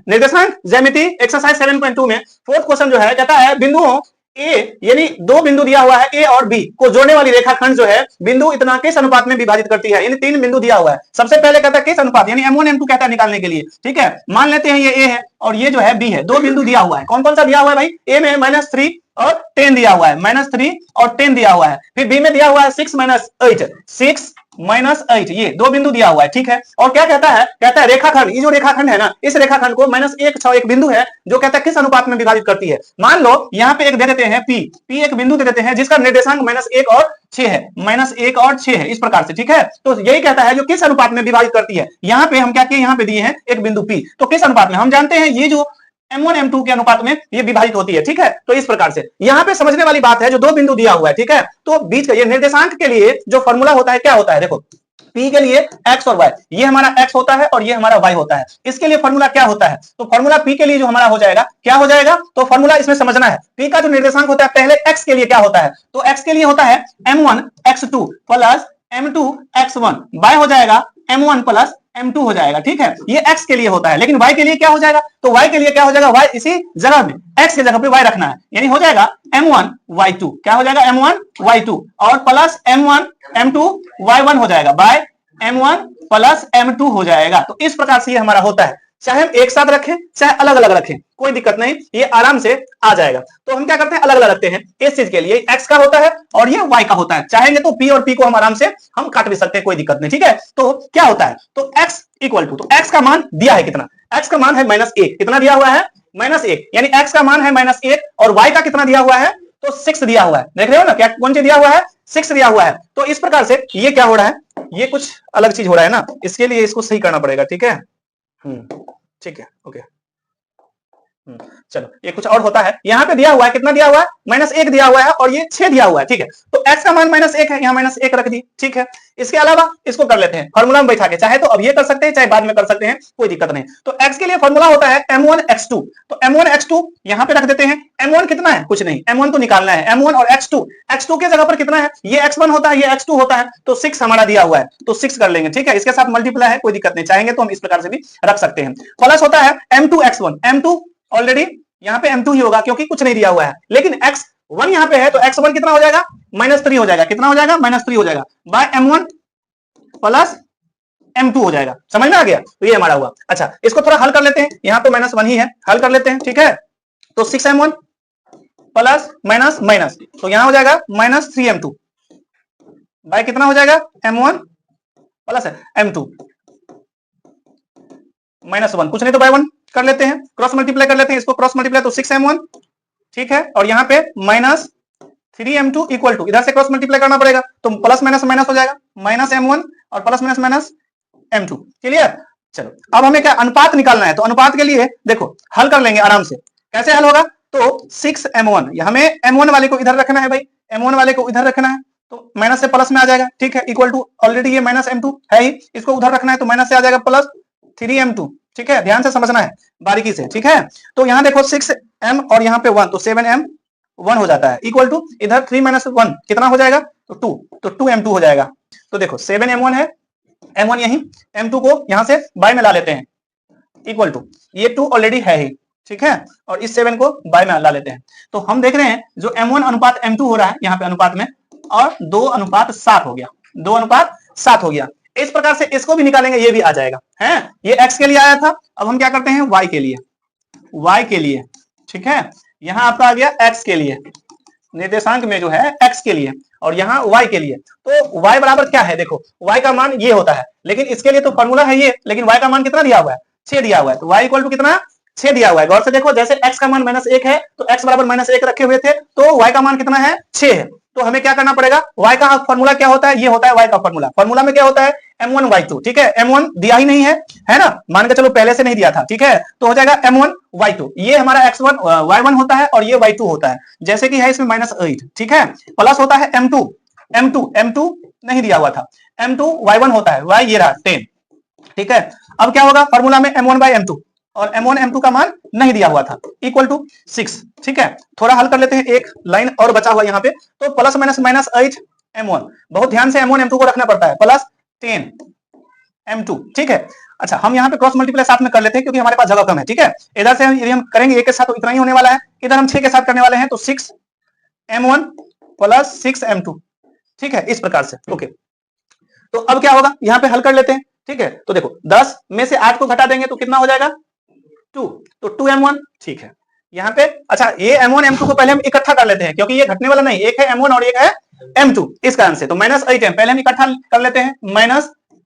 निर्देशांक ज्यामिति एक्सरसाइज 7.2 में फोर्थ क्वेश्चन जो है कहता है बिंदुओं ए यानी दो बिंदु दिया हुआ है ए और बी को जोड़ने वाली रेखाखंड जो है बिंदु इतना किस अनुपात में विभाजित करती है। यानी तीन बिंदु दिया हुआ है, सबसे पहले कहता है किस अनुपात यानी M1 M2 कहता है निकालने के लिए। ठीक है, मान लेते हैं ये ए है और ये जो है बी है, दो बिंदु दिया हुआ है। कौन कौन सा दिया हुआ है भाई? ए में -3 और 10 दिया हुआ है, -3 और 10 दिया हुआ है। फिर बी में दिया हुआ है 6 -8 -8 ये दो बिंदु दिया हुआ है। ठीक है, और क्या कहता है? कहता है रेखाखंड, ये जो रेखाखंड है ना इस रेखाखंड को -1 6 एक बिंदु है जो कहता है किस अनुपात में विभाजित करती है। मान लो यहाँ पे एक दे देते हैं पी एक बिंदु दे देते हैं जिसका निर्देशांक -1 और 6 है, -1 और 6 है इस प्रकार से। ठीक है, तो यही कहता है जो किस अनुपात में विभाजित करती है। यहाँ पे हम क्या किए, यहाँ पे दिए हैं एक बिंदु पी, तो किस अनुपात में हम जानते हैं ये जो M1 M2 के अनुपात में ये विभाजित होती है। ठीक है, तो इस प्रकार से यहाँ पे समझने वाली बात है जो दो बिंदु दिया हुआ है। ठीक है, तो बीच का ये निर्देशांक के लिए जो फॉर्मूला होता है क्या होता है? देखो P के लिए x और y, ये हमारा x होता है और ये हमारा y होता है। इसके लिए फॉर्मूला क्या होता है? तो फॉर्मूला P के लिए जो हमारा हो जाएगा क्या हो जाएगा? तो फॉर्मूला इसमें समझना है। P का जो निर्देशांक होता है पहले x के लिए क्या होता है? तो x के लिए होता है M1 x2 plus M2 x1, y हो जाएगा M1 प्लस M2 हो जाएगा। ठीक है, ये x के लिए होता है, लेकिन y के लिए क्या हो जाएगा? तो y के लिए क्या हो जाएगा? y इसी जगह में x की जगह पे y रखना है, यानी हो जाएगा M1 y2, क्या हो जाएगा? M1 y2 और प्लस M1 M2 y1 हो जाएगा, बाय M1 प्लस M2 हो जाएगा। तो इस प्रकार से ये हमारा होता है, चाहे हम एक साथ रखें चाहे अलग अलग रखें कोई दिक्कत नहीं, ये आराम से आ जाएगा। तो हम क्या करते हैं, अलग अलग रखते हैं। इस चीज के लिए x का होता है और ये y का होता है, चाहेंगे तो p और p को हम आराम से हम काट भी सकते हैं, कोई दिक्कत नहीं। ठीक है, तो क्या होता है? तो x इक्वल टू, तो x का मान दिया है कितना? x का मान है -1, कितना दिया हुआ है? -1, यानी x का मान है -1 और y का कितना दिया हुआ है? तो 6 दिया हुआ है। देख रहे हो ना क्या कौन सी दिया हुआ है? 6 दिया हुआ है। तो इस प्रकार से ये क्या हो रहा है, ये कुछ अलग चीज हो रहा है ना, इसके लिए इसको सही करना पड़ेगा। ठीक है, ठीक है, ओके। चलो ये कुछ और होता है, यहाँ पे दिया हुआ है कितना दिया हुआ है? -1 दिया हुआ है और ये 6 दिया हुआ है। ठीक है, तो x का मान -1 है, यहाँ -1 रख दी। ठीक है, इसके अलावा इसको कर लेते हैं फॉर्मूला में बैठा के, चाहे तो अब ये कर सकते हैं चाहे बाद में कर सकते हैं, कोई दिक्कत नहीं। तो x के लिए फॉर्मूला होता है M1 x2, तो M1 x2 यहाँ पे रख देते हैं। M1 कितना है? कुछ नहीं, M1 तो निकालना है। M1 और x2 के जगह पर कितना है? ये x1 होता है, ये x2 होता है, तो 6 हमारा दिया हुआ है, तो 6 कर लेंगे। ठीक है, इसके साथ मल्टीप्लाई है, कोई दिक्कत नहीं, चाहेंगे तो हम इस प्रकार से भी रख सकते हैं। प्लस होता है M2 x1, M2 ऑलरेडी यहाँ पे M2 ही होगा क्योंकि कुछ नहीं दिया हुआ है, लेकिन x1 यहाँ पे है तो x1 कितना हो जाएगा? -3 हो जाएगा। कितना हो जाएगा? -3 हो जाएगा, बाय M1 प्लस M2 हो जाएगा। समझ में आ गया? तो ये हमारा हुआ। अच्छा, इसको थोड़ा हल कर लेते हैं, यहाँ तो -1 ही है, हल कर लेते हैं। ठीक है, तो 6M1 प्लस माइनस माइनस, तो यहाँ हो जाएगा -3M2 बाय कितना हो जाएगा? M1 प्लस M2 -1, कुछ नहीं तो बाय 1 कर लेते हैं, क्रॉस मल्टीप्लाई कर लेते हैं, इसको क्रॉस मल्टीप्लाई तो 6M1। ठीक है, और यहाँ पे -3M2 इक्वल टू, इधर से क्रॉस मल्टीप्लाई करना पड़ेगा तो प्लस माइनस माइनस हो जाएगा, -M1 और plus minus minus M2। Clear? चलो अब हमें क्या अनुपात निकालना है, तो अनुपात के लिए देखो हल कर लेंगे आराम से। कैसे हल होगा? तो 6M1, हमें M1 वाले को इधर रखना है भाई, M1 वाले को इधर रखना है, तो माइनस से प्लस में आ जाएगा। ठीक है, इक्वल टू ऑलरेडी ये -M2 है ही, इसको उधर रखना है तो माइनस से आ जाएगा प्लस 3M2। ठीक है, ध्यान से समझना है बारीकी से। ठीक है, तो यहाँ देखो 6M और यहाँ पे 1, तो 7M1 हो जाता है, इक्वल टू इधर 3 - 1 कितना हो जाएगा? तो 2, तो 2M2 हो जाएगा। तो देखो 7M1 है, M1 यही, M2 को यहाँ से बाय में ला लेते हैं, इक्वल टू ये 2 ऑलरेडी है ही। ठीक है, और इस 7 को बाय में ला लेते हैं, तो हम देख रहे हैं जो M1 अनुपात M2 हो रहा है यहाँ पे अनुपात में, और 2:7 हो गया, 2:7 हो गया। इस प्रकार से इसको भी निकालेंगे, ये भी आ जाएगा है। ये x के लिए आया था, अब हम क्या करते हैं y के लिए। ठीक है, यहाँ आपका आ गया x के लिए, निर्देशांक में जो है x के लिए, और यहाँ y के लिए। तो y बराबर क्या है? देखो y का मान ये होता है, लेकिन इसके लिए तो फॉर्मूला है ये, लेकिन y का मान कितना दिया हुआ है? 6 दिया हुआ है, तो y इक्वल टू कितना? 6 दिया हुआ है। गौर से देखो, जैसे x का मान -1 है तो x बराबर -1 रखे हुए थे, तो y का मान कितना है? 6 है। तो हमें क्या करना पड़ेगा? y का फॉर्मूला क्या होता है? ये होता है y का फॉर्मूला। फॉर्मूला में क्या होता है? M1 y2। ठीक है, M1 दिया ही नहीं है ना, मान के चलो पहले से नहीं दिया था। ठीक है, तो हो जाएगा M1 y2, ये हमारा x1 y1 होता है और ये y2 होता है, जैसे कि है इसमें -8। ठीक है, प्लस होता है M2 नहीं दिया हुआ था, M2 y1 होता है, y ये रहा 10। ठीक है, अब क्या होगा? फॉर्मूला में M1/M2 और M1 M2 का मान नहीं दिया हुआ था, इक्वल टू 6। ठीक है, थोड़ा हल कर लेते हैं, एक लाइन और बचा हुआ यहाँ पे, तो प्लस माइनस -8 M1, बहुत ध्यान से M1 M2 को रखना पड़ता है, प्लस 10 m2, ठीक है। अच्छा, हम यहाँ पे क्रॉस मल्टीप्लाई साथ में कर लेते हैं क्योंकि हमारे पास जगह कम है, ठीक है। इधर से यदि हम करेंगे 1 के साथ तो इतना ही होने वाला है, इधर हम 6 के साथ करने वाले हैं तो 6m1 प्लस 6m2, ठीक है, इस प्रकार से। ओके, तो अब क्या होगा, यहाँ पे हल कर लेते हैं, ठीक है। तो देखो 10 में से 8 को घटा देंगे तो कितना हो जाएगा 2, तो 2m1, ठीक है। यहाँ पे अच्छा, ये m1 m2 को पहले हम इकट्ठा कर लेते हैं क्योंकि ये घटने वाला नहीं, एक है m1 और एक है m2, इस कारण से। तो -8m पहले हम इकट्ठा कर लेते हैं,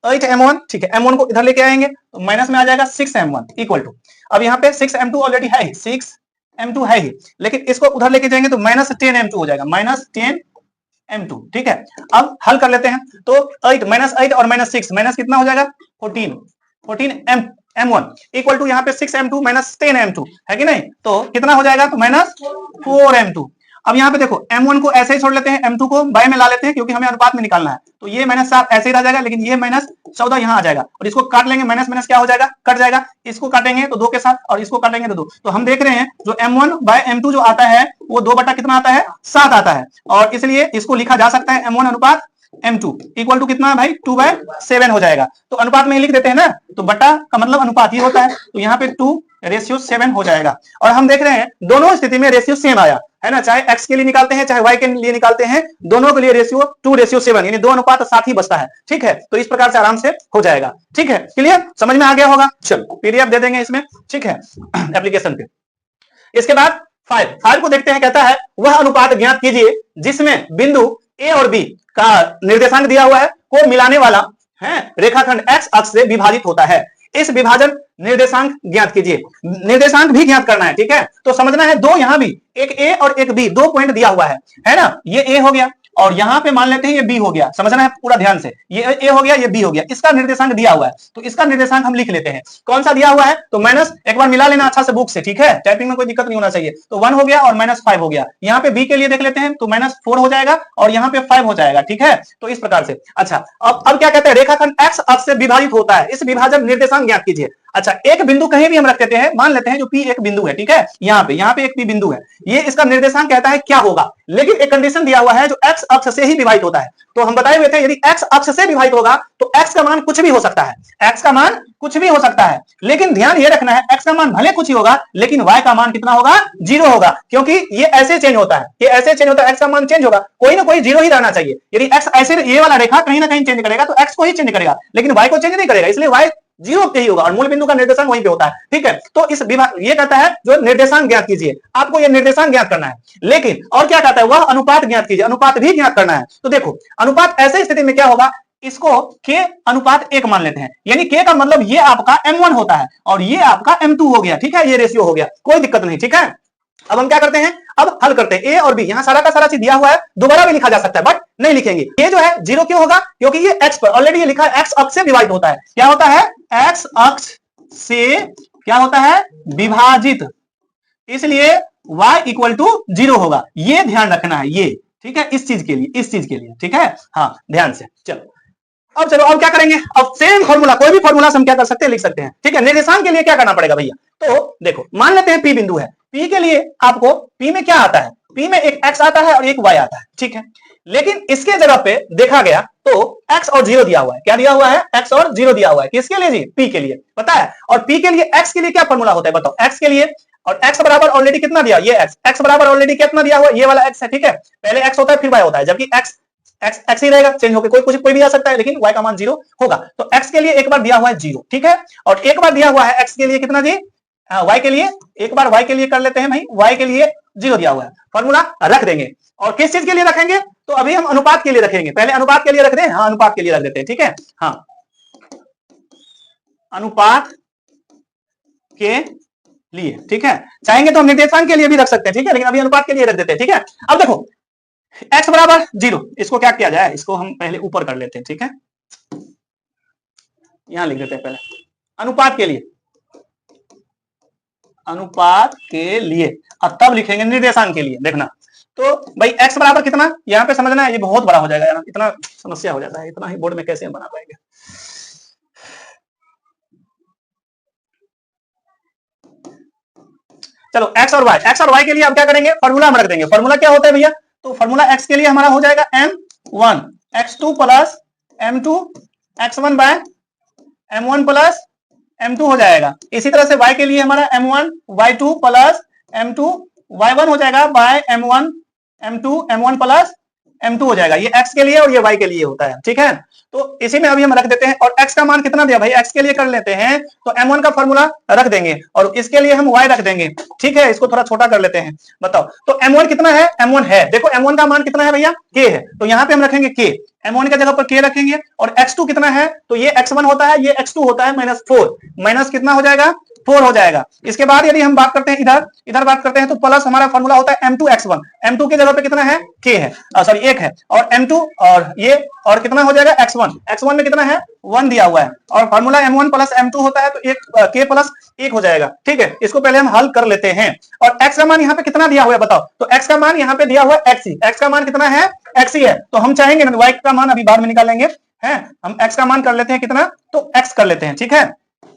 -8m1, ठीक है। m1 को इधर लेके आएंगे तो माइनस में आ जाएगा 6m1 इक्वल टू, अब यहाँ पे 6m2 ऑलरेडी है ही, 6m2 है ही, लेकिन इसको उधर लेके जाएंगे तो -10m2 हो जाएगा, -10m2, ठीक है। अब हल कर लेते हैं तो 8 -8 और -6 माइनस कितना हो जाएगा 14m1 इक्वल टू यहाँ पे 6m2 -10m2 है कि नहीं, तो कितना हो जाएगा तो -4m2। अब यहाँ पे देखो m1 को ऐसे ही छोड़ लेते हैं, m2 को बाय में ला लेते हैं क्योंकि हमें अनुपात में निकालना है, तो ये -7 ऐसे ही रह जाएगा, लेकिन ये -14 यहाँ आ जाएगा और इसको काट लेंगे, माइनस माइनस क्या हो जाएगा कट जाएगा, इसको काटेंगे तो 2 के साथ और इसको काटेंगे तो 2, तो हम देख रहे हैं जो m1 बाय m2 जो आता है वो 2 बटा कितना आता है 7 आता है, और इसलिए इसको लिखा जा सकता है m1 अनुपात m2 इक्वल टू कितना है भाई 2/7 हो जाएगा। तो अनुपात में ही लिख देते हैं ना, तो बटा का मतलब अनुपात ही होता है, तो यहाँ पे 2:7 हो जाएगा। और हम देख रहे हैं दोनों स्थिति में रेशियो सेम आया है ना, चाहे x के लिए निकालते हैं चाहे y के लिए निकालते हैं, दोनों के लिए रेशियो 2:7 यानी 2 अनुपात 7 ही बचता है, ठीक है। तो इस प्रकार से आराम से हो जाएगा, ठीक है, क्लियर, समझ में आ गया होगा। चलो पीडीएफ दे देंगे इसमें, ठीक है, एप्लीकेशन पे। इसके बाद 5 को देखते हैं, कहता है वह अनुपात ज्ञात कीजिए जिसमें बिंदु a और b का निर्देशांक दिया हुआ है को मिलाने वाला है रेखाखंड x अक्ष से विभाजित होता है, इस विभाजन निर्देशांक ज्ञात कीजिए। निर्देशांक भी ज्ञात करना है, ठीक है, तो समझना है दो यहाँ भी एक a और एक b, 2 पॉइंट दिया हुआ है ना, ये a हो गया और यहाँ पे मान लेते हैं ये b हो गया, समझना है पूरा ध्यान से, ये a हो गया ये b हो गया, इसका निर्देशांक दिया हुआ है, तो इसका निर्देशांक हम लिख लेते हैं। कौन सा दिया हुआ है तो माइनस, एक बार मिला लेना अच्छा से बुक से, ठीक है, टाइपिंग में कोई दिक्कत नहीं होना चाहिए। तो 1 हो गया और -5 हो गया, यहाँ पे b के लिए देख लेते हैं तो -4 हो जाएगा और यहाँ पे 5 हो जाएगा, ठीक है, तो इस प्रकार से। अच्छा, अब क्या कहते हैं रेखाखंड x अक्ष से विभाजित होता है, इस विभाजन निर्देशांक ज्ञात कीजिए। अच्छा, एक बिंदु कहीं भी हम रख देते हैं, मान लेते हैं जो P एक बिंदु है, ठीक है, यहाँ पे एक P बिंदु है, ये इसका निर्देशांक कहता है क्या होगा, लेकिन एक कंडीशन दिया हुआ है जो x अक्ष से ही विभाजित होता है। तो हम बताए हुए थे यदि x अक्ष से विभाजित होगा तो x का मान कुछ भी हो सकता है, x का मान कुछ भी हो सकता है, लेकिन ध्यान ये रखना है x का मान भले कुछ ही होगा लेकिन y का मान कितना होगा 0 होगा, क्योंकि ये ऐसे चेंज होता है, ये ऐसे चेंज होता है, x का मान चेंज होगा, कोई ना कोई 0 ही रहना चाहिए। यदि x ऐसे ये वाला रेखा कहीं ना कहीं चेंज करेगा तो x को ही चेंज करेगा लेकिन y को चेंज नहीं करेगा, इसलिए y 0 पे ही होगा और मूल बिंदु का निर्देशांक वहीं पे होता है, ठीक है। तो इस ये कहता है जो निर्देशांक ज्ञात कीजिए, आपको ये निर्देशांक ज्ञात करना है, लेकिन और क्या कहता है वह अनुपात ज्ञात कीजिए, अनुपात भी ज्ञात करना है। तो देखो अनुपात ऐसे स्थिति में क्या होगा, इसको k अनुपात 1 मान लेते हैं, यानी k का मतलब ये आपका m1 होता है और ये आपका m2 हो गया, ठीक है, ये रेशियो हो गया, कोई दिक्कत नहीं, ठीक है। अब हम क्या करते हैं, अब हल करते हैं a और b, यहां सारा का सारा चीज दिया हुआ है, दोबारा भी लिखा जा सकता है बट नहीं लिखेंगे। ये जो है 0 क्यों होगा, क्योंकि ये x पर ऑलरेडी ये लिखा है x अक्ष से विभाजित होता है, क्या होता है x अक्ष से क्या होता है विभाजित, इसलिए y इक्वल टू 0 होगा, ये ध्यान रखना है, ये ठीक है, इस चीज के लिए, ठीक है, हाँ ध्यान से। चलो अब क्या करेंगे, अब सेम फॉर्मूला, कोई भी फॉर्मूला हम क्या कर सकते हैं लिख सकते हैं, ठीक है। निर्देशांक के लिए क्या करना पड़ेगा भैया, तो देखो मान लेते हैं P बिंदु है, P के लिए आपको P में क्या आता है, P में एक x आता है और एक y आता है, ठीक है, लेकिन इसके जगह पे देखा गया तो x और 0 दिया हुआ है, क्या दिया हुआ है x और 0 दिया हुआ है, किसके लिए जी P के लिए, पता है। और P के लिए x के लिए क्या फॉर्मूला होता है बताओ, x के लिए, और x बराबर ऑलरेडी कितना दिया, ये x बराबर ऑलरेडी कितना दिया हुआ, ये वाला x है, ठीक है, पहले x होता है फिर y होता है, जबकि x ही रहेगा, चेंज होकर कोई भी आ सकता है, लेकिन y का मान 0 होगा। तो x के लिए एक बार दिया हुआ है 0, ठीक है, और एक बार दिया हुआ है x के लिए कितना जी, y के लिए एक बार y के लिए कर लेते हैं भाई, y के लिए 0 दिया हुआ है, फॉर्मूला रख देंगे। और किस चीज के लिए रखेंगे, तो अभी हम अनुपात के लिए रखेंगे, पहले अनुपात के लिए रख दें, हाँ अनुपात के लिए रख देते हैं, ठीक है, हाँ अनुपात के लिए, ठीक है, चाहेंगे तो हम निर्देशांक के लिए भी रख सकते हैं, ठीक है, लेकिन अभी अनुपात के लिए रख देते हैं, ठीक है। अब देखो x बराबर 0, इसको क्या किया जाए, इसको हम पहले ऊपर कर लेते हैं, ठीक है, यहां लिख देते हैं पहले अनुपात के लिए, और तब लिखेंगे निर्देशांक के लिए, देखना। तो भाई x बराबर कितना, यहां पे समझना है, ये बहुत बड़ा हो जाएगा यार, इतना समस्या हो जाता है, इतना ही बोर्ड में कैसे हम बना पाएंगे। चलो x और y के लिए आप क्या करेंगे, फॉर्मूला हम रख देंगे। फॉर्मूला क्या होता है भैया, तो फॉर्मूला x के लिए हमारा हो जाएगा m1 x2 plus m2 x1 bye m1 plus m2 हो जाएगा। इसी तरह से y के लिए हमारा m1 y2 plus m2 y1 हो जाएगा bye m1 m2 m1 plus m2 हो जाएगा। ये x के लिए और ये y के लिए होता है, ठीक है। तो इसी में अभी हम रख देते हैं और x का मान कितना दिया भाई, x के लिए कर लेते हैं तो m1 का फॉर्मूला रख देंगे और इसके लिए हम y रख देंगे, ठीक है। इसको थोड़ा छोटा कर लेते हैं, बताओ तो m1 कितना है, m1 है, देखो m1 का मान कितना है भैया, k है, तो यहाँ पे हम रखेंगे k, m1 के जगह पर k रखेंगे और x2 कितना है, तो ये x1 होता है, ये x2 होता है -4, माइनस कितना हो जाएगा 4 हो जाएगा। इसके बाद यदि हम बात करते हैं इधर बात करते हैं तो प्लस हमारा फॉर्मूला होता है m2x1, m2 के जगह पे कितना है k है, सॉरी 1 है, और m2 और ये और कितना हो जाएगा x1 में कितना है 1 दिया हुआ है और फॉर्मूला m1 प्लस m2 होता है तो एक k प्लस 1 हो जाएगा, ठीक है। इसको पहले हम हल कर लेते हैं और x का मान यहाँ पे कितना दिया हुआ है बताओ, तो x का मान यहाँ पे दिया हुआ है x का मान कितना है x ही है, तो हम चाहेंगे ना y का मान अभी बाद में निकालेंगे, हैं हम x का मान कर लेते हैं कितना, तो x कर लेते हैं, ठीक है।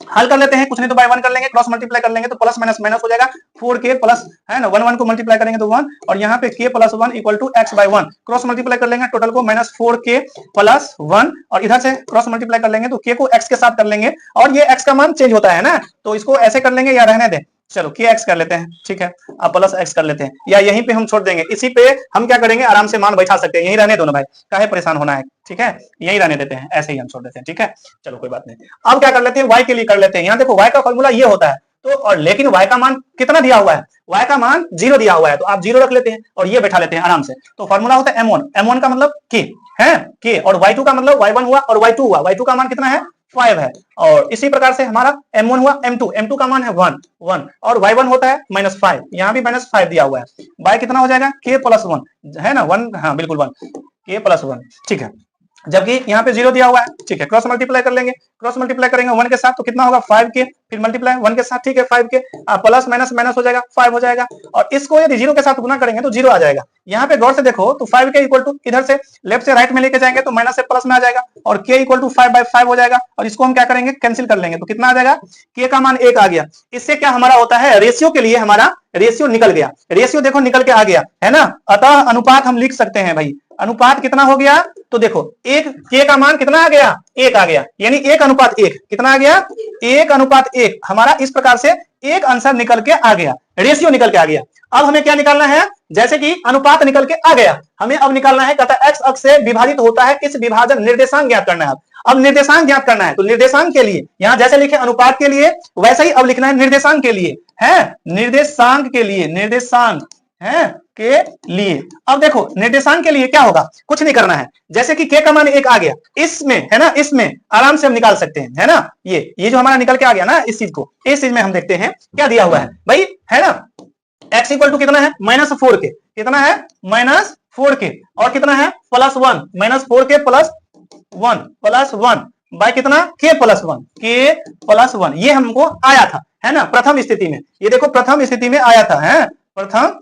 हल कर लेते हैं, कुछ नहीं तो बाय 1 कर लेंगे, क्रॉस मल्टीप्लाई कर लेंगे तो प्लस माइनस माइनस हो जाएगा, 4k प्लस है ना 1 1 को मल्टीप्लाई करेंगे तो 1 और यहाँ पे k plus 1 equal to x by 1, cross multiply कर लेंगे टोटल को -4k प्लस 1 और इधर से क्रॉस मल्टीप्लाई कर लेंगे तो k को x के साथ कर लेंगे और ये x का मान चेंज होता है ना, तो इसको ऐसे कर लेंगे या रहने दें, चलो kx कर लेते हैं, ठीक है, अब प्लस x कर लेते हैं या यहीं पे हम छोड़ देंगे, इसी पे हम क्या करेंगे आराम से मान बैठा सकते हैं, यहीं रहने दो ना भाई, काहे परेशान होना है, ठीक है, यहीं रहने देते हैं, ऐसे ही हम छोड़ देते हैं, ठीक है। चलो कोई बात नहीं, अब क्या कर लेते हैं y के लिए कर लेते हैं। यहाँ देखो y का फॉर्मूला ये होता है तो और लेकिन y का मान कितना दिया हुआ है, y का मान 0 दिया हुआ है तो आप 0 रख लेते हैं और ये बैठा लेते हैं आराम से, तो फॉर्मूला होता है m1 का मतलब k है, k और y2 का मतलब y1 हुआ और y2 हुआ, y2 का मान कितना है 5 है और इसी प्रकार से हमारा m1 हुआ m2 का मान है 1 और y1 होता है -5, यहाँ भी -5 दिया हुआ है, y कितना हो जाएगा k प्लस 1 है ना 1, हाँ बिल्कुल 1 k प्लस 1, ठीक है, जबकि यहाँ पे 0 दिया हुआ है, ठीक है। क्रॉस मल्टीप्लाई कर लेंगे, क्रॉस मल्टीप्लाई करेंगे 1 के साथ तो कितना होगा 5k, फिर मल्टीप्लाई 1 के साथ, ठीक है 5k प्लस माइनस माइनस हो जाएगा 5 हो जाएगा और इसको यदि 0 के साथ गुना करेंगे तो 0 आ जाएगा। यहाँ पे गौर से देखो तो 5k इक्वल टू इधर से लेफ्ट से राइट में लेके जाएंगे तो माइनस से प्लस में आ जाएगा और k इक्वल टू 5/5 हो जाएगा और इसको हम क्या करेंगे कैंसिल कर लेंगे तो कितना आ जाएगा, k का मान 1 आ गया। इससे क्या हमारा होता है, रेशियो के लिए हमारा रेशियो निकल गया, रेशियो देखो निकल के आ गया है ना, अतः अनुपात हम लिख सकते हैं भाई, अनुपात कितना हो गया, तो देखो एक k का मान कितना आ गया 1 आ गया, यानी 1:1 कितना आ गया 1:1, हमारा इस प्रकार से एक आंसर निकल के आ गया, रेशियो निकल के आ गया। अब हमें क्या निकालना है, जैसे कि अनुपात निकल के आ गया, हमें अब निकालना है कहता x अक्ष से विभाजित होता है इस विभाजन निर्देशांक ज्ञात करना है। अब निर्देशांक ज्ञात करना है तो निर्देशांक के लिए यहाँ जैसे लिखे अनुपात के लिए वैसे ही अब लिखना है निर्देशांक के लिए, है निर्देशांक के लिए, निर्देशांक है के लिए। अब देखो निर्देशांक के लिए क्या होगा, कुछ नहीं करना है, जैसे कि k का मान 1 आ गया, इसमें है ना, इसमें आराम से हम निकाल सकते हैं, है ना, ये जो हमारा निकल के आ गया ना, इस चीज को, इस चीज में हम देखते हैं क्या दिया हुआ है भाई, है ना, x इक्वल टू कितना है -4k, कितना है -4k और कितना है +1, -4k प्लस 1 बाय कितना k प्लस 1, ये हमको आया था, है ना, प्रथम स्थिति में, ये देखो प्रथम स्थिति में आया था, है प्रथम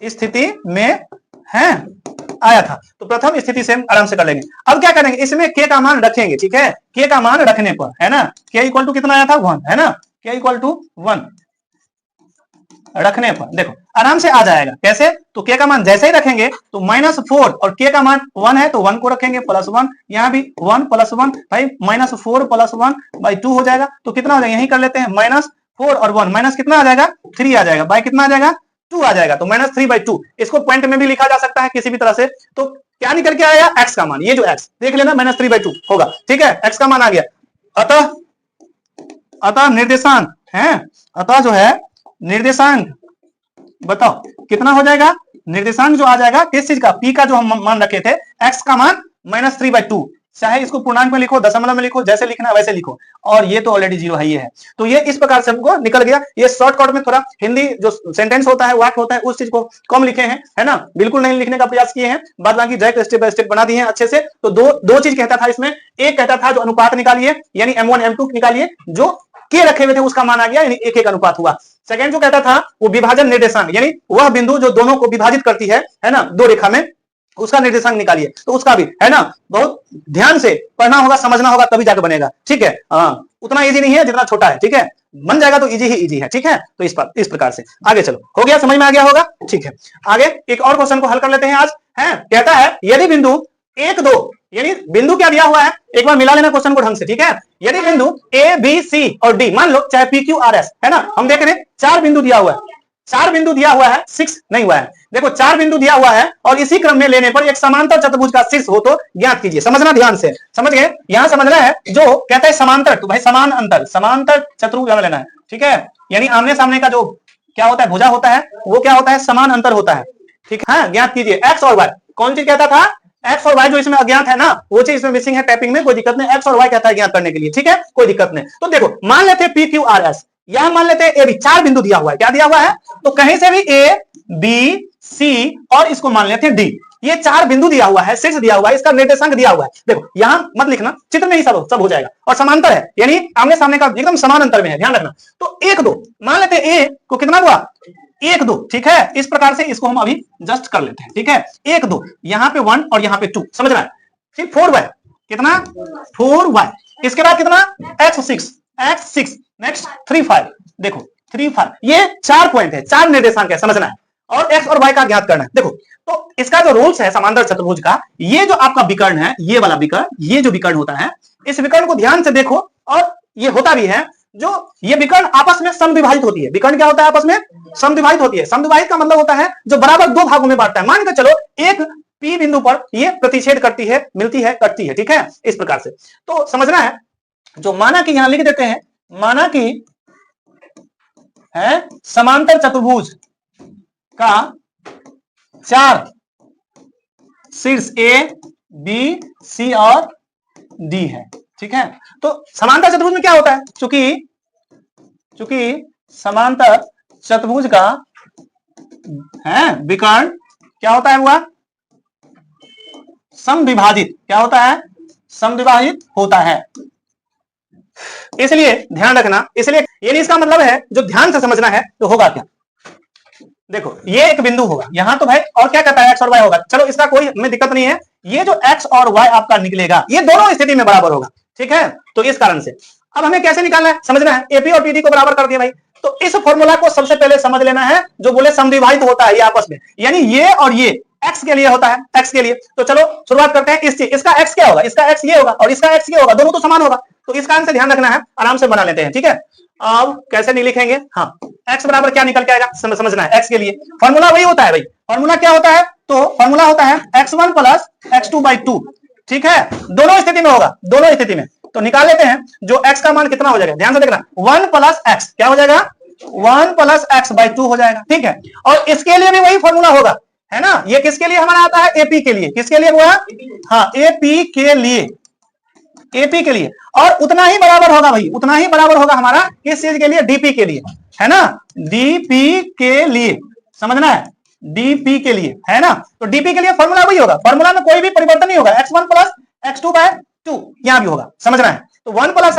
स्थिति में है आया था, तो प्रथम स्थिति से हम आराम से कर लेंगे। अब क्या करेंगे, इसमें k का मान रखेंगे, ठीक है, k का मान रखने पर, है ना, k इक्वल टू कितना आया था 1, है ना, k इक्वल टू 1 रखने पर देखो आराम से आ जाएगा, कैसे, तो k का मान जैसे ही रखेंगे तो -4 और k का मान 1 है तो 1 को रखेंगे +1, यहाँ भी 1 + 1 भाई -4 + 1/2 हो जाएगा, तो कितना हो जाएगा, यही कर लेते हैं -4 और 1 माइनस कितना आ जाएगा 3 आ जाएगा, बाय कितना आ जाएगा 2 आ जाएगा, तो -3/2, इसको पॉइंट में भी लिखा जा सकता है किसी भी तरह से। तो क्या निकल के आया x का मान, ये जो x देख लेना -3/2 होगा, ठीक है, x का मान आ गया। अतः निर्देशांक है, अतः जो है निर्देशांक बताओ कितना हो जाएगा, निर्देशांक जो आ जाएगा किस चीज का, p का जो हम मान रखे थे, x का मान -3/2, चाहे इसको पूर्णांक में लिखो दशमलव में लिखो, जैसे लिखना है वैसे लिखो, और ये तो ऑलरेडी 0 है, ये है, तो ये इस प्रकार से हमको निकल गया। ये शॉर्टकट में थोड़ा हिंदी जो सेंटेंस होता है वाक्य होता है उस चीज को कम लिखे हैं, है ना, बिल्कुल नहीं लिखने का प्रयास किए हैं, बाद बाकी डायरेक्ट स्टेप बाय स्टेप बना दिए हैं अच्छे से। तो दो चीज कहता था इसमें, एक कहता था जो अनुपात निकालिए यानी m1 m2 निकालिए, जो के रखे हुए थे उसका मान आ गया यानी 1:1 अनुपात हुआ। सेकंड जो कहता था वो विभाजन निर्देशांक यानी वह बिंदु जो दोनों को विभाजित करती है ना, दो रेखा में, उसका निर्देशांक निकालिए, तो उसका भी, है ना, बहुत ध्यान से पढ़ना होगा, समझना होगा, तभी जाकर बनेगा, ठीक है, उतना इजी नहीं है जितना छोटा है, ठीक है, बन जाएगा तो इजी ही इजी है, ठीक है। तो इस प्रकार से आगे चलो, हो गया, समझ में आ गया होगा, ठीक है। आगे एक और क्वेश्चन को हल कर लेते हैं आज, है कहता है यदि बिंदु 1 2 यानी बिंदु क्या दिया हुआ है, एक बार मिला लेना क्वेश्चन को ढंग से, ठीक है। यदि बिंदु ए बी सी और डी, मान लो चाहे पी क्यू आर एस है ना, हम देख रहे हैं 4 बिंदु दिया हुआ है, 4 बिंदु दिया हुआ है, 6 नहीं हुआ है। देखो 4 बिंदु दिया हुआ है और इसी क्रम में लेने पर एक समांतर चतुर्भुज का शीर्ष हो तो ज्ञात कीजिए। समझना ध्यान से, समझ गए। यहां समझना है जो कहता है समांतर, तो भाई समान अंतर, समांतर चतुर्भुज हमें लेना है, ठीक है। यानी आमने सामने का जो क्या होता है, भुजा होता है, वो क्या होता है, समान अंतर होता है, ठीक है। ज्ञात कीजिए एक्स और वाई। कौन चीज कहता था, एक्स और वाई जो इसमें अज्ञात है ना, वो चीज इसमें मिसिंग है टाइपिंग में, कोई दिक्कत नहीं। एक्स और वाई कहता है ज्ञात करने के लिए, ठीक है, कोई दिक्कत नहीं। तो देखो मान लेते पी क्यू आर एस, यहां मान लेते हैं ए बी, 4 बिंदु दिया हुआ है, क्या दिया हुआ है, तो कहीं से भी ए बी सी और इसको मान लेते हैं डी, ये 4 बिंदु दिया हुआ है, शीर्ष दिया हुआ है, इसका निर्देशांक दिया हुआ है। देखो यहां मत लिखना, चित्र में ही सब हो जाएगा, और समांतर है यानी आमने सामने का एकदम समान अंतर में है, ध्यान रखना। तो 1 2 मान लेते हैं, ए को कितना हुआ, 1 2, ठीक है। इस प्रकार से इसको हम अभी जस्ट कर लेते हैं, ठीक है। 1 2, यहाँ पे 1 और यहाँ पे 2, समझ रहा है। फिर 4y, कितना 4y, इसके बाद कितना x6, नेक्स्ट 3 5, देखो 3 5, ये 4 पॉइंट है, 4 निर्देशांक है, समझना है। और x और y का ज्ञात करना है। देखो तो इसका जो रूल्स है समांतर चतुर्भुज का, ये जो आपका विकर्ण है, ये वाला विकर्ण, ये जो विकर्ण होता है, इस विकर्ण को ध्यान से देखो, और ये होता भी है जो ये विकर्ण आपस में समविभाजित होती है। विकर्ण क्या होता है, आपस में समविभाजित होती है। समविभाजित का मतलब होता है जो बराबर 2 भागों में बांटता है। मान के चलो एक पी बिंदु पर ये प्रतिच्छेद करती है, मिलती है, कटती है, ठीक है, इस प्रकार से। तो समझना है, जो माना कि यहां लिख देते हैं, माना कि है समांतर चतुर्भुज का 4 शीर्ष ए बी सी और डी है, ठीक है। तो समांतर चतुर्भुज में क्या होता है, चूंकि समांतर चतुर्भुज का है विकर्ण क्या होता है, हुआ समविभाजित, क्या होता है, समविभाजित होता है। इसलिए ध्यान रखना, इसलिए यानी इसका मतलब है जो ध्यान से समझना है तो होगा क्या, देखो ये एक बिंदु होगा यहां, तो भाई और क्या कहता है, एक्स और वाई होगा। चलो इसका कोई हमें दिक्कत नहीं है, ये जो एक्स और वाई आपका निकलेगा ये दोनों स्थिति में बराबर होगा, ठीक है। तो इस कारण से अब हमें कैसे निकालना है, समझना है। एपी और पीडी को बराबर कर दिया भाई, तो इस फॉर्मूला को सबसे पहले समझ लेना है, जो बोले समविभाजित होता है ये आपस में, यानी ये और ये एक्स के लिए होता है, एक्स के लिए। तो चलो शुरुआत करते हैं इस चीज, इसका एक्स क्या होगा, इसका एक्स ये होगा और इसका एक्स ये होगा, दोनों तो समान होगा। तो इस कारण से ध्यान रखना है, आराम से बना लेते हैं, ठीक है। अब कैसे नहीं लिखेंगे, हाँ x बराबर क्या निकल के आएगा, समझना है। x के लिए फॉर्मूला वही होता है भाई, फॉर्मूला क्या होता है, तो फॉर्मूला होता है x1 प्लस x2/2, ठीक है। दोनों स्थिति में होगा, दोनों स्थिति में। तो निकाल लेते हैं, जो x का मान कितना हो जाएगा, ध्यान से देखना, 1 प्लस x क्या हो जाएगा, 1 प्लस x/2 हो जाएगा, ठीक है। और इसके लिए भी वही फॉर्मूला होगा, है ना। ये किसके लिए हमारा आता है, एपी के लिए, किसके लिए हुआ, हाँ एपी के लिए, एपी के लिए। और उतना ही बराबर होगा भाई, उतना ही बराबर होगा हमारा किस चीज के लिए, डीपी के लिए, है ना, डीपी के लिए, समझना है, डीपी के लिए, है ना। तो डीपी के लिए फॉर्मूला वही होगा, फॉर्मूला में कोई भी परिवर्तन नहीं होगा, x1 प्लस x2/2 यहां भी होगा, समझना है। तो 1 प्लस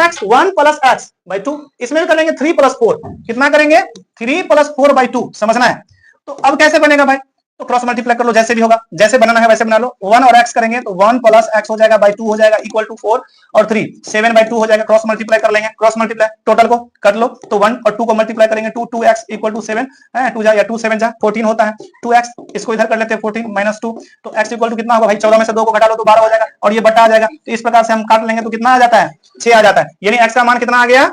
x/2, इसमें भी करेंगे 3 प्लस 4, कितना करेंगे, 3 प्लस 4/2, समझना है। तो अब कैसे बनेगा भाई, तो क्रॉस मल्टीप्लाई कर लो, जैसे भी होगा, जैसे बनाना है वैसे बना लो। 1 और x करेंगे तो 1 प्लस x हो जाएगा /2 हो जाएगा इक्वल टू 4 और 3 7/2 हो जाएगा। क्रॉस मल्टीप्लाई कर लेंगे, क्रॉस मल्टीप्लाई टोटल को कर लो, तो 1 और 2 को मल्टीप्लाई करेंगे, 2x इक्वल टू 7 है, 2 जा या 2 7 जा 14 होता है। 2x इसको इधर कर लेते हैं, 14 माइनस 2, तो x इक्वल टू कितना होगा भाई, 14 में से 2 को घटा लो तो 12 हो जाएगा, और ये बटा आ जाएगा। तो इस प्रकार से हम काट लेंगे तो कितना आ जाता है, 6 आ जाता है, यानी x का मान कितना आ गया,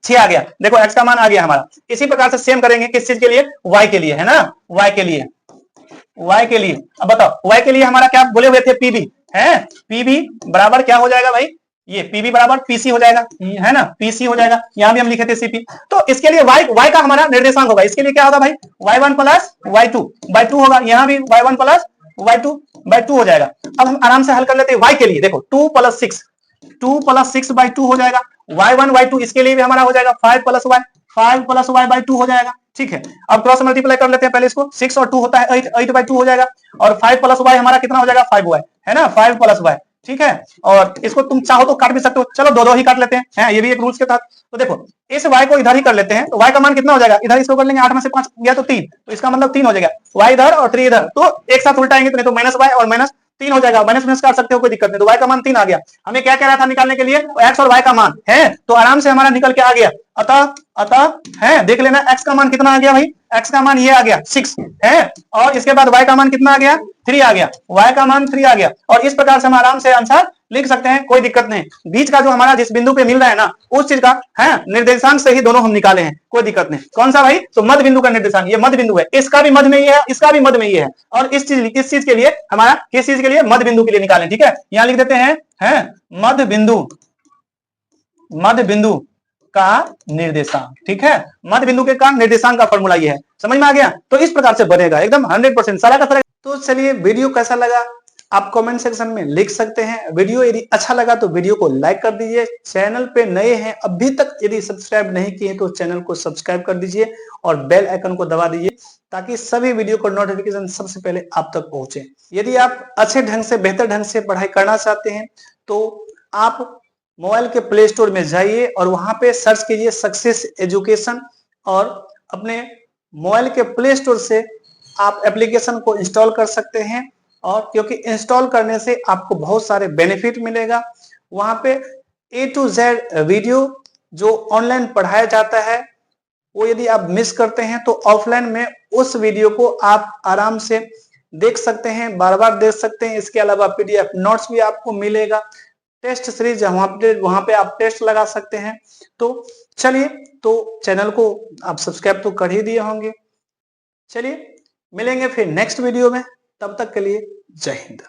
6 आ गया। देखो x का मान आ गया हमारा। इसी प्रकार से सेम करेंगे किस चीज के लिए, y के लिए, है ना, y के लिए, y के लिए। अब बताओ y के लिए हमारा क्या बोले हुए थे, pb है, pb बराबर क्या हो जाएगा भाई, ये pb बराबर pc हो जाएगा, है ना, pc हो जाएगा। यहां भी हम लिखे थे cp। तो इसके लिए y का हमारा निर्देशांक होगा, इसके लिए क्या होगा भाई, y1 प्लस y2/2 होगा, यहां भी y1 प्लस y2/2 हो जाएगा। अब हम आराम से हल कर लेते हैं y के लिए। देखो 2 प्लस 6/2 हो जाएगा, y1 y2 इसके लिए भी हमारा हो जाएगा 5 प्लस y/2 हो जाएगा, ठीक है। अब क्रॉस मल्टीप्लाई कर लेते हैं पहले इसको, 6 और 2 होता है 8/2 हो जाएगा, और 5 प्लस y हमारा कितना हो जाएगा, 5y, है ना, 5 प्लस y, ठीक है। और इसको तुम चाहो तो काट भी सकते हो, चलो दो ही काट लेते हैं, ये भी एक रूल्स के तहत। तो देखो इस y को इधर ही कर लेते हैं, तो y का मान कितना हो जाएगा, इधर इसको कर लेंगे, 8 में से 5 गया तो 3, तो इसका मतलब 3 हो जाएगा, y इधर और 3 इधर, तो एक साथ उल्टाएंगे तो नहीं तो -y और 3 हो जाएगा, माइनस माइनस काट सकते हो, कोई दिक्कत नहीं। तो y का मान 3 आ गया। हमें क्या कह रहा था निकालने के लिए, x और y का मान है, तो आराम से हमारा निकल के आ गया। अतः है, देख लेना x का मान कितना आ गया भाई, x का मान ये आ गया 6 है, और इसके बाद y का मान कितना आ गया, 3 आ गया, y का मान 3 आ गया। और इस प्रकार से हम आराम से आंसर लिख सकते हैं, कोई दिक्कत नहीं। बीच का जो हमारा जिस बिंदु पे मिल रहा है ना, उस चीज का है निर्देशांक से ही दोनों हम निकाले हैं, कोई दिक्कत नहीं। कौन सा भाई, तो मध्य बिंदु का निर्देशांक, ये मध्य बिंदु है, इसका भी मध्य में ही है, इसका भी मध्य में ही है, और इस चीज के लिए हमारा किस चीज के लिए, मध्य बिंदु के लिए निकालें। ठीक है, यहां लिख देते हैं मध्य बिंदु का निर्देशांक। ठीक है, मध्य बिंदु के का निर्देशांक का फॉर्मूला ये है, समझ में आ गया। तो इस प्रकार से बनेगा एकदम 100% सारा का सारा। तो चलिए, वीडियो कैसा लगा आप कमेंट सेक्शन में लिख सकते हैं। वीडियो यदि अच्छा लगा तो वीडियो को लाइक कर दीजिए। चैनल पे नए हैं, अभी तक यदि सब्सक्राइब नहीं किए तो चैनल को सब्सक्राइब कर दीजिए और बेल आइकन को दबा दीजिए, ताकि सभी वीडियो का नोटिफिकेशन सबसे पहले आप तक पहुंचे। यदि आप अच्छे ढंग से, बेहतर ढंग से पढ़ाई करना चाहते हैं तो आप मोबाइल के प्ले स्टोर में जाइए और वहां पे सर्च कीजिए सक्सेस एजुकेशन, और अपने मोबाइल के प्ले स्टोर से आप एप्लीकेशन को इंस्टॉल कर सकते हैं। और क्योंकि इंस्टॉल करने से आपको बहुत सारे बेनिफिट मिलेगा। वहां पे A to Z वीडियो जो ऑनलाइन पढ़ाया जाता है, वो यदि आप मिस करते हैं तो ऑफलाइन में उस वीडियो को आप आराम से देख सकते हैं, बार बार देख सकते हैं। इसके अलावा PDF नोट्स भी आपको मिलेगा, टेस्ट सीरीज वहां पे आप टेस्ट लगा सकते हैं। तो चलिए, तो चैनल को आप सब्सक्राइब तो कर ही दिए होंगे। चलिए, मिलेंगे फिर नेक्स्ट वीडियो में, तब तक के लिए जय हिंद।